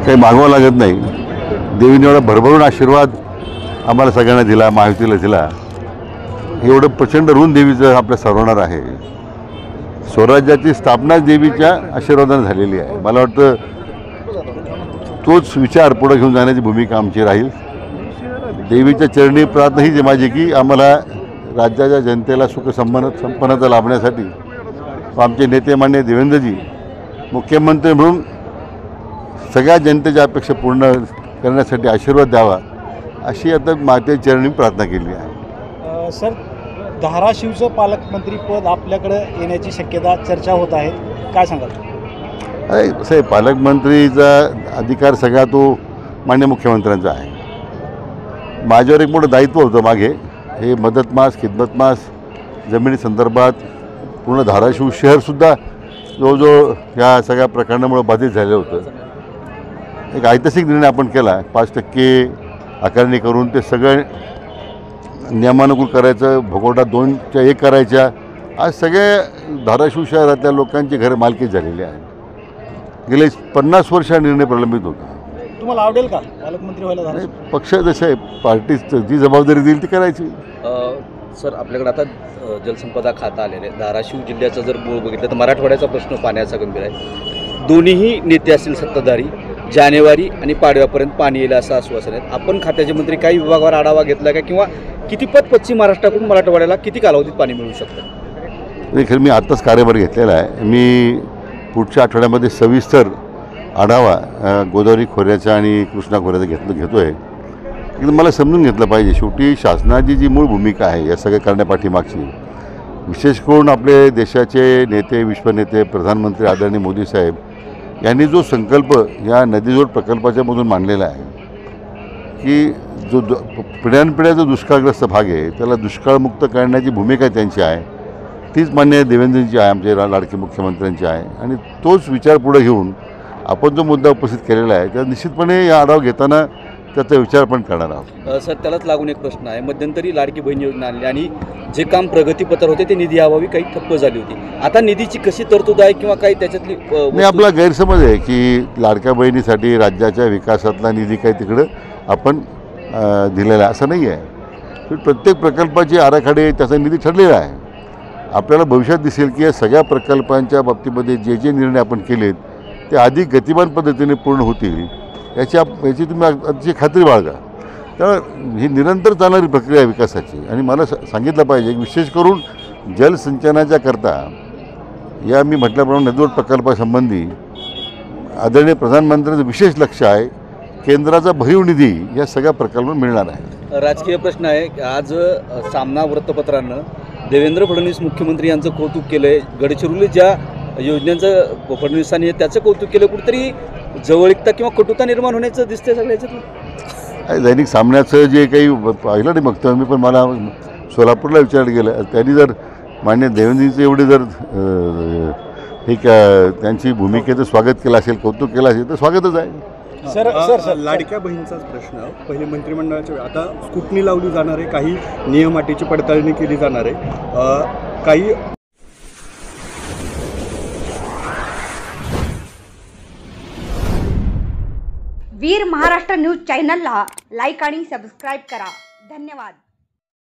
काही मागवावं लागत नाही. देवीने एवढा भरभरून आशीर्वाद आम्हाला सगळ्यांना दिला, महायुतीला दिला. एवढं प्रचंड ऋण देवीचं आपल्या सर्वांना आहे. स्वराज्याची स्थापना देवीच्या आशीर्वादाने झालेली आहे. मला वाटतं तोच विचार पुढे घेऊन जाण्याची भूमिका आमची राहील. देवीच्या चरणी प्रार्थना हीच आहे माझी की आम्हाला राज्याच्या जनतेला संपन्नता लाभण्यासाठी आमचे नेते माननीय देवेंद्रजी मुख्यमंत्री म्हणून सगळ्या जनतेच्या अपेक्षा पूर्ण करण्यासाठी आशीर्वाद द्यावा अशी आता माते चरणी प्रार्थना केली आहे. सर, धाराशिवचं पालकमंत्री पद आपल्याकडे येण्याची शक्यता चर्चा होत आहे, काय सांगाल? कसं आहे, पालकमंत्रीचा अधिकार सगळा तो माननीय मुख्यमंत्र्यांचा आहे. माझ्यावर एक मोठं दायित्व होतं मागे, हे मदतमास खिदमतमास जमिनी संदर्भात पूर्ण धाराशिव शहरसुद्धा जवळजवळ या सगळ्या प्रकरणामुळे बाधित झालं होतं. एक ऐतिहासिक निर्णय आपण केला, 5% आकारणी करून ते सगळं नियमानुकूल करायचं, भोगवटा 2च्या 1 करायच्या. आज सगळे धाराशिव शहरातल्या लोकांची घरं मालकी झालेली आहे. गेले 50 वर्ष हा निर्णय प्रलंबित होता. तुम्हाला आवडेल का पालकमंत्री व्हायला? पक्ष जसे आहे, पार्टी जी जबाबदारी देईल ती करायची. सर, आपल्याकडे आता जलसंपदा खाता आलेलं आहे. धाराशिव जिल्ह्याचा जर बोळ बघितलं तर मराठवाड्याचा प्रश्न पाण्याचा गंभीर आहे. दोन्हीही नेते असतील सत्ताधारी, जानेवारी आणि पाडव्यापर्यंत पाणी येईल असं आश्वासन आहे. आपण खात्याचे मंत्री काही विभागावर आढावा घेतला का, किंवा किती पश्चिम महाराष्ट्राकडून मराठवाड्याला किती कालावधीत पाणी मिळू शकतं? खरं मी आत्ताच कार्यभार घेतलेला आहे. मी पुढच्या आठवड्यामध्ये सविस्तर आढावा गोदावरी खोऱ्याचा आणि कृष्णा खोऱ्याचा घेतो आहे. मला समजून घेतलं पाहिजे, शेवटी शासनाची जी मूळ भूमिका आहे या सगळ्या करण्यापाठीमागची, विशेष करून आपले देशाचे नेते, विश्वनेते, प्रधानमंत्री आदरणीय मोदी साहेब यांनी जो संकल्प या नदीजोड प्रकल्पाच्यामधून मांडलेला आहे की जो पिढ्यानपिढ्या जो दुष्काळग्रस्त भाग आहे त्याला दुष्काळमुक्त करण्याची भूमिका त्यांची आहे, तीच मान्य देवेंद्रजींची आहे, आमचे लाडके मुख्यमंत्र्यांची आहे. आणि तोच विचार पुढे घेऊन आपण जो मुद्दा उपस्थित केलेला आहे त्या निश्चितपणे या आढावा घेताना त्याचा विचार पण करणार आहोत. सर, त्यालाच लागून एक प्रश्न आहे. मध्यंतरी लाडकी बहीण योजना आणली आणि जे काम प्रगतीपत्र होते ते निधी अभावी काही ठप्प झाली होती. आता निधीची कशी तरतूद आहे किंवा काही त्याच्यातली नाही, आपला गैरसमज आहे की लाडक्या बहिणीसाठी राज्याच्या विकासातला निधी काही तिकडं आपण दिलेला आहे, असं नाही आहे. प्रत्येक प्रकल्पाची आराखडे त्याचा निधी ठरलेला आहे. आपल्याला भविष्यात दिसेल की या सगळ्या प्रकल्पांच्या बाबतीमध्ये जे जे निर्णय आपण केलेत ते अधिक गतिमान पद्धतीने पूर्ण होतील याची तुम्ही अतिशय खात्री बाळगा. त्यामुळे ही निरंतर चालणारी प्रक्रिया आहे विकासाची. आणि मला सांगितलं पाहिजे की विशेष करून जलसिंचनाच्या करता या मी म्हटल्याप्रमाणे नदीजोड प्रकल्पासंबंधी आदरणीय प्रधानमंत्र्यांचं विशेष लक्ष आहे. केंद्राचा भरीव निधी या सगळ्या प्रकल्पांना मिळणार आहे. राजकीय प्रश्न आहे. आज सामना वृत्तपत्रानं देवेंद्र फडणवीस मुख्यमंत्री यांचं कौतुक केलं आहे. गडचिरोली ज्या योजनेचं फडणवीसांनी त्याचं कौतुक केलं. कुठेतरी जवळीकता किंवा कटुता निर्माण होण्याचं दिसते सगळ्या याच्यातून. दैनिक सामन्याचं जे काही पाहिलं नाही बघतो मी, पण मला सोलापूरला विचारलं गेलं, त्यांनी जर मान्य देवेंद्रजींचं एवढे जर त्यांची भूमिकेचं स्वागत केलं असेल, कौतुक केलं असेल तर स्वागतच आहे. सर, लाडक्या बहिणीचाच प्रश्न. पहिले मंत्रिमंडळाच्या आता स्कुटनी लावली जाणार आहे, काही नियम अटीची पडताळणी केली जाणार आहे, काही वीर महाराष्ट्र न्यूज चॅनलला लाईक आणि सबस्क्राईब करा. धन्यवाद.